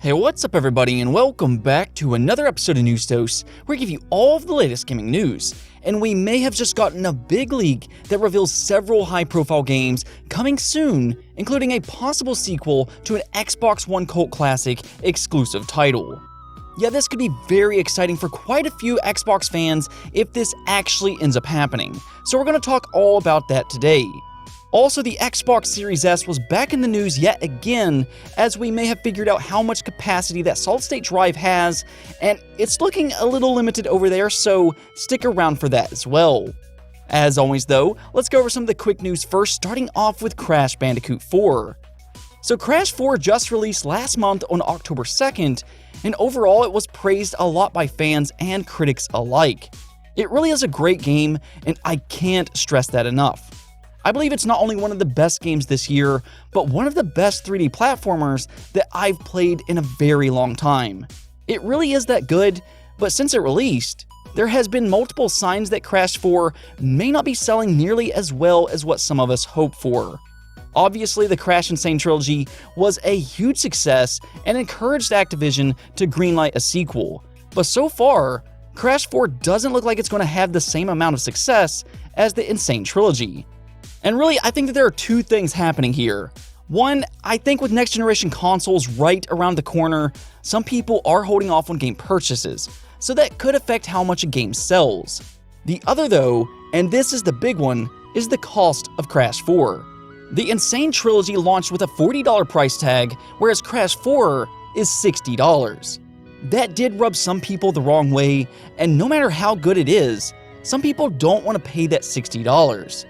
Hey, what's up everybody, and welcome back to another episode of News Dose, where we give you all of the latest gaming news. And we may have just gotten a big leak that reveals several high-profile games coming soon, including a possible sequel to an Xbox One cult classic exclusive title. Yeah, this could be very exciting for quite a few Xbox fans if this actually ends up happening, so we're going to talk all about that today. Also, the Xbox Series S was back in the news yet again, as we may have figured out how much capacity that solid-state drive has, and it's looking a little limited over there, so stick around for that as well. As always though, let's go over some of the quick news first, starting off with Crash Bandicoot 4. So Crash 4 just released last month on October 2nd, and overall it was praised a lot by fans and critics alike. It really is a great game, and I can't stress that enough. I believe it's not only one of the best games this year, but one of the best 3D platformers that I've played in a very long time. It really is that good, but since it released, there has been multiple signs that Crash 4 may not be selling nearly as well as what some of us hope for. Obviously, the Crash Insane trilogy was a huge success and encouraged Activision to greenlight a sequel, but so far, Crash 4 doesn't look like it's going to have the same amount of success as the Insane trilogy. And really, I think that there are two things happening here. One, I think with next-generation consoles right around the corner, some people are holding off on game purchases, so that could affect how much a game sells. The other though, and this is the big one, is the cost of Crash 4. The Insane trilogy launched with a $40 price tag, whereas Crash 4 is $60. That did rub some people the wrong way, and no matter how good it is, some people don't want to pay that $60.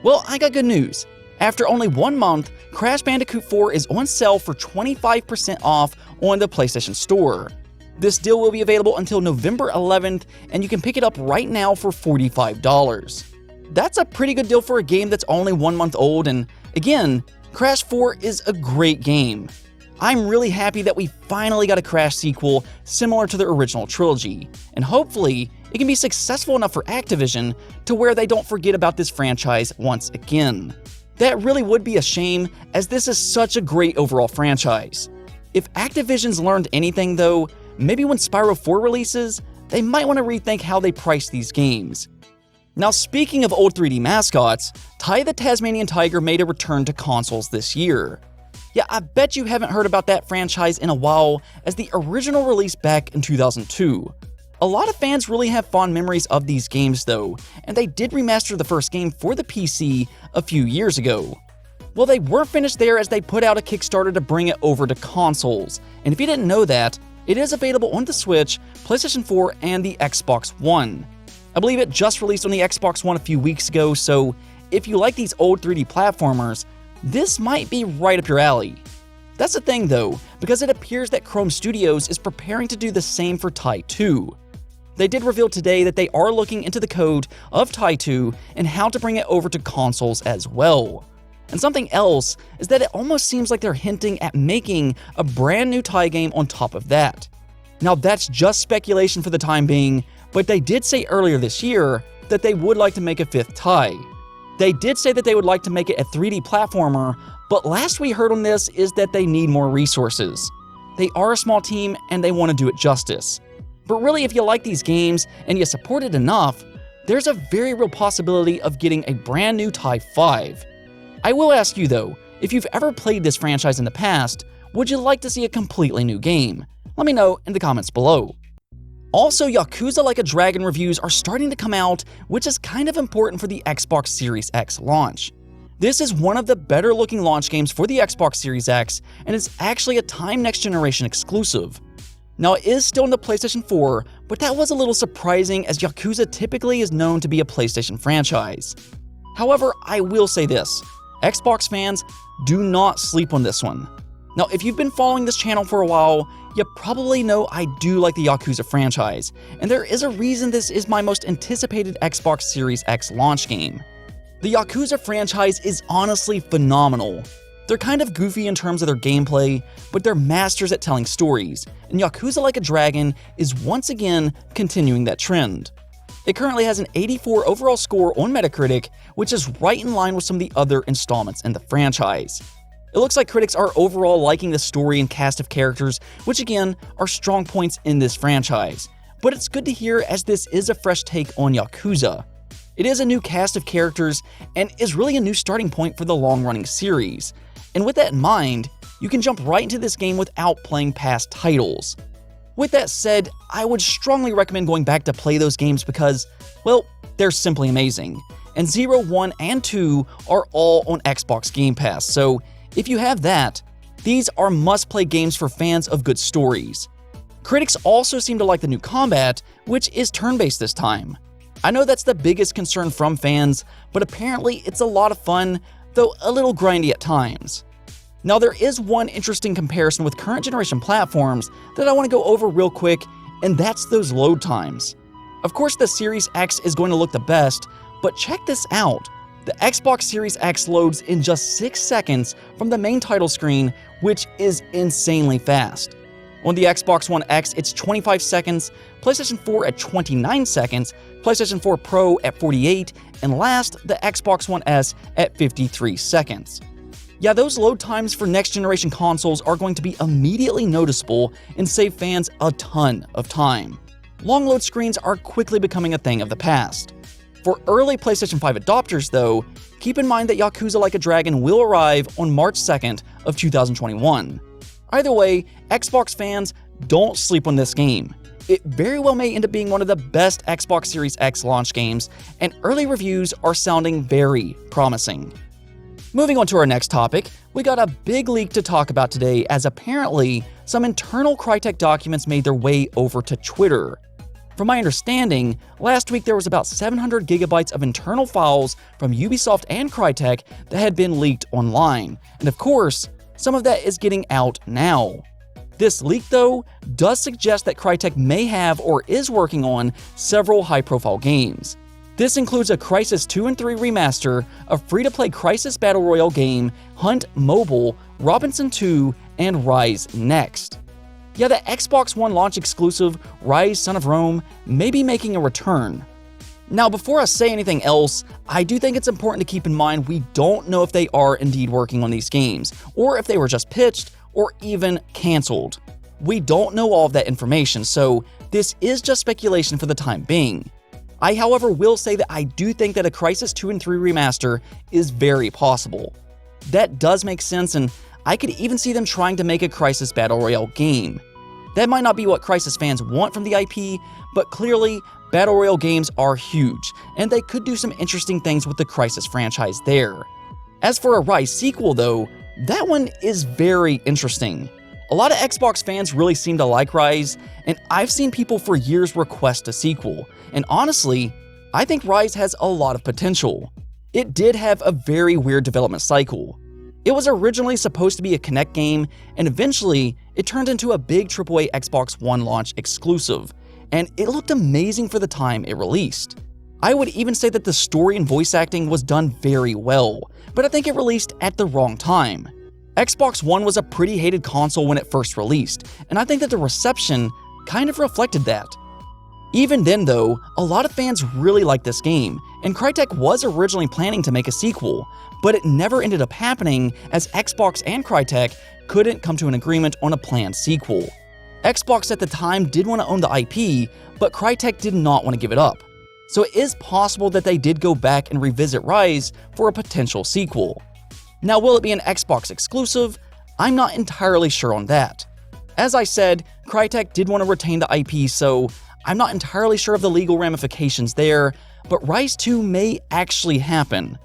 Well, I got good news. After only 1 month, Crash Bandicoot 4 is on sale for 25% off on the PlayStation Store. This deal will be available until November 11th, and you can pick it up right now for $45. That's a pretty good deal for a game that's only 1 month old, and again, Crash 4 is a great game. I'm really happy that we finally got a Crash sequel similar to the original trilogy, and hopefully, it can be successful enough for Activision to where they don't forget about this franchise once again. That really would be a shame, as this is such a great overall franchise. If Activision's learned anything though, maybe when Spyro 4 releases, they might want to rethink how they price these games. Now speaking of old 3D mascots, Ty the Tasmanian Tiger made a return to consoles this year. Yeah, I bet you haven't heard about that franchise in a while, as the original released back in 2002. A lot of fans really have fond memories of these games though, and they did remaster the first game for the PC a few years ago. Well, they weren't finished there, as they put out a Kickstarter to bring it over to consoles, and if you didn't know that, it is available on the Switch, PlayStation 4, and the Xbox One. I believe it just released on the Xbox One a few weeks ago, so if you like these old 3D platformers, this might be right up your alley. That's the thing though, because it appears that Chrome Studios is preparing to do the same for Ty 2. They did reveal today that they are looking into the code of Ty 2 and how to bring it over to consoles as well. And something else is that it almost seems like they're hinting at making a brand new Ty game on top of that. Now that's just speculation for the time being, but they did say earlier this year that they would like to make a 5th Ty. They did say that they would like to make it a 3D platformer, but last we heard on this is that they need more resources. They are a small team and they want to do it justice. But really, if you like these games and you support it enough, there's a very real possibility of getting a brand new Ty 5. I will ask you though, if you've ever played this franchise in the past, would you like to see a completely new game? Let me know in the comments below. Also, Yakuza Like a Dragon reviews are starting to come out, which is kind of important for the Xbox Series X launch. This is one of the better looking launch games for the Xbox Series X, and it's actually a Time Next Generation exclusive. Now, it is still in the PlayStation 4, but that was a little surprising, as Yakuza typically is known to be a PlayStation franchise. However, I will say this, Xbox fans, do not sleep on this one. Now, if you've been following this channel for a while, you probably know I do like the Yakuza franchise, and there is a reason this is my most anticipated Xbox Series X launch game. The Yakuza franchise is honestly phenomenal. They're kind of goofy in terms of their gameplay, but they're masters at telling stories, and Yakuza Like a Dragon is once again continuing that trend. It currently has an 84 overall score on Metacritic, which is right in line with some of the other installments in the franchise. It looks like critics are overall liking the story and cast of characters, which again are strong points in this franchise. But it's good to hear as this is a fresh take on Yakuza. It is a new cast of characters and is really a new starting point for the long-running series. And with that in mind, you can jump right into this game without playing past titles. With that said, I would strongly recommend going back to play those games because, well, they're simply amazing. And 0, 1, and 2 are all on Xbox Game Pass, so if you have that, these are must-play games for fans of good stories. Critics also seem to like the new combat, which is turn-based this time. I know that's the biggest concern from fans, but apparently it's a lot of fun, though a little grindy at times. Now there is one interesting comparison with current generation platforms that I want to go over real quick, and that's those load times. Of course the Series X is going to look the best, but check this out. The Xbox Series X loads in just 6 seconds from the main title screen, which is insanely fast. On the Xbox One X, it's 25 seconds, PlayStation 4 at 29 seconds, PlayStation 4 Pro at 48, and last, the Xbox One S at 53 seconds. Yeah, those load times for next-generation consoles are going to be immediately noticeable and save fans a ton of time. Long load screens are quickly becoming a thing of the past. For early PlayStation 5 adopters, though, keep in mind that Yakuza Like a Dragon will arrive on March 2nd of 2021. Either way, Xbox fans, don't sleep on this game. It very well may end up being one of the best Xbox Series X launch games, and early reviews are sounding very promising. Moving on to our next topic, we got a big leak to talk about today as apparently some internal Crytek documents made their way over to Twitter. From my understanding, last week there was about 700 gigabytes of internal files from Ubisoft and Crytek that had been leaked online, and of course, some of that is getting out now. This leak, though, does suggest that Crytek may have or is working on several high-profile games. This includes a Crysis 2 and 3 remaster, a free-to-play Crysis Battle Royale game, Hunt Mobile, Robinson 2, and Rise Next. Yeah, the Xbox One launch exclusive Rise Son of Rome may be making a return. Now, before I say anything else, I do think it's important to keep in mind we don't know if they are indeed working on these games, or if they were just pitched, or even cancelled. We don't know all of that information, so this is just speculation for the time being. I, however, will say that I do think that a Crysis 2 and 3 remaster is very possible. That does make sense, and I could even see them trying to make a Crysis Battle Royale game. That might not be what Crysis fans want from the IP, but clearly, Battle Royale games are huge, and they could do some interesting things with the Crysis franchise there. As for a Rise sequel, though, that one is very interesting. A lot of Xbox fans really seem to like Rise, and I've seen people for years request a sequel, and honestly, I think Rise has a lot of potential. It did have a very weird development cycle. It was originally supposed to be a Kinect game, and eventually, it turned into a big AAA Xbox One launch exclusive, and it looked amazing for the time it released. I would even say that the story and voice acting was done very well, but I think it released at the wrong time. Xbox One was a pretty hated console when it first released, and I think that the reception kind of reflected that. Even then though, a lot of fans really liked this game, and Crytek was originally planning to make a sequel, but it never ended up happening as Xbox and Crytek couldn't come to an agreement on a planned sequel. Xbox at the time did want to own the IP, but Crytek did not want to give it up. So it is possible that they did go back and revisit Rise for a potential sequel. Now, will it be an Xbox exclusive? I'm not entirely sure on that. As I said, Crytek did want to retain the IP, so I'm not entirely sure of the legal ramifications there, but Rise 2 may actually happen.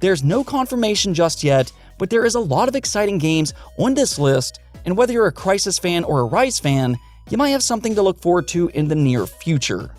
There's no confirmation just yet, but there is a lot of exciting games on this list, and whether you're a Crysis fan or a Rise fan, you might have something to look forward to in the near future.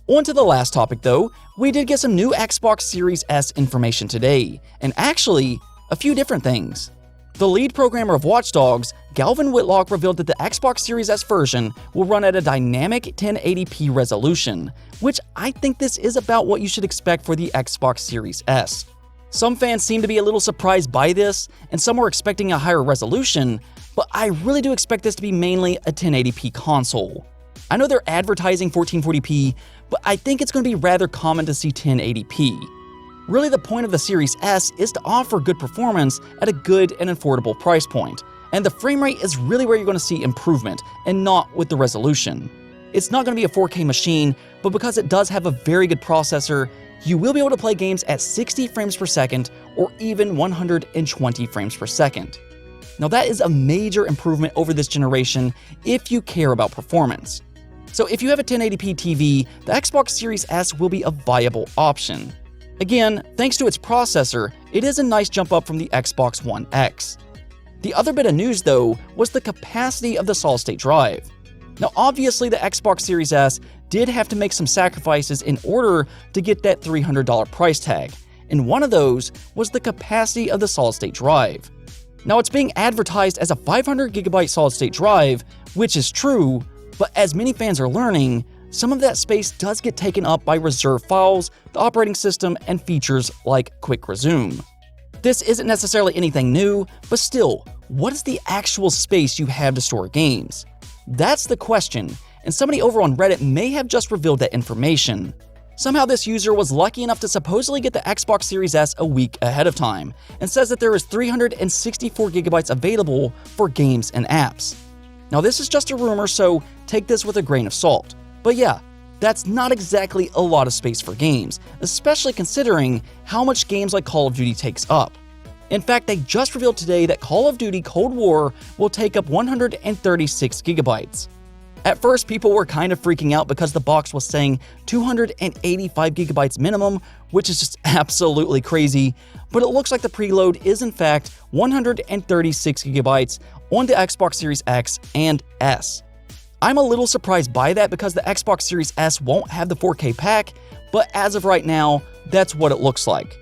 On to the last topic though, we did get some new Xbox Series S information today, and actually, a few different things. The lead programmer of Watch Dogs, Galvin Whitlock, revealed that the Xbox Series S version will run at a dynamic 1080p resolution, which I think this is about what you should expect for the Xbox Series S. Some fans seem to be a little surprised by this, and some were expecting a higher resolution, but I really do expect this to be mainly a 1080p console. I know they're advertising 1440p, but I think it's going to be rather common to see 1080p. Really, the point of the Series S is to offer good performance at a good and affordable price point, and the frame rate is really where you're going to see improvement, and not with the resolution. It's not going to be a 4K machine, but because it does have a very good processor, you will be able to play games at 60 frames per second or even 120 frames per second. Now that is a major improvement over this generation if you care about performance. So if you have a 1080p TV, the Xbox Series S will be a viable option. Again, thanks to its processor, it is a nice jump up from the Xbox One X. The other bit of news though was the capacity of the solid-state drive. Now obviously the Xbox Series S did have to make some sacrifices in order to get that $300 price tag, and one of those was the capacity of the solid-state drive. Now it's being advertised as a 500GB solid-state drive, which is true, but as many fans are learning, some of that space does get taken up by reserved files, the operating system, and features like Quick Resume. This isn't necessarily anything new, but still, what is the actual space you have to store games? That's the question, and somebody over on Reddit may have just revealed that information. Somehow this user was lucky enough to supposedly get the Xbox Series S a week ahead of time, and says that there is 364GB available for games and apps. Now this is just a rumor, so take this with a grain of salt. But yeah, that's not exactly a lot of space for games, especially considering how much games like Call of Duty takes up. In fact, they just revealed today that Call of Duty Cold War will take up 136GB. At first, people were kind of freaking out because the box was saying 285GB minimum, which is just absolutely crazy, but it looks like the preload is in fact 136GB on the Xbox Series X and S. I'm a little surprised by that because the Xbox Series S won't have the 4K pack, but as of right now, that's what it looks like.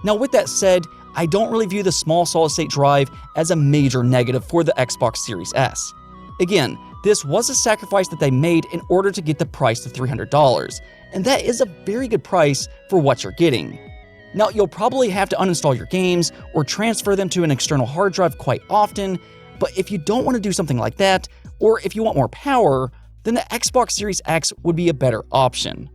Now with that said, I don't really view the small solid-state drive as a major negative for the Xbox Series S. Again, this was a sacrifice that they made in order to get the price to $300, and that is a very good price for what you're getting. Now, you'll probably have to uninstall your games or transfer them to an external hard drive quite often, but if you don't want to do something like that, or if you want more power, then the Xbox Series X would be a better option.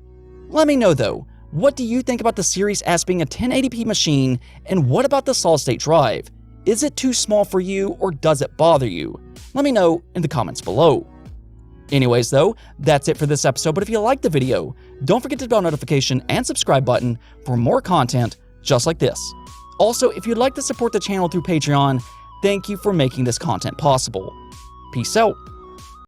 Let me know though, what do you think about the Series S being a 1080p machine, and what about the solid-state drive? Is it too small for you, or does it bother you? Let me know in the comments below. Anyways though, that's it for this episode, but if you liked the video, don't forget to hit the bell notification and subscribe button for more content just like this. Also, if you'd like to support the channel through Patreon, thank you for making this content possible. Peace out.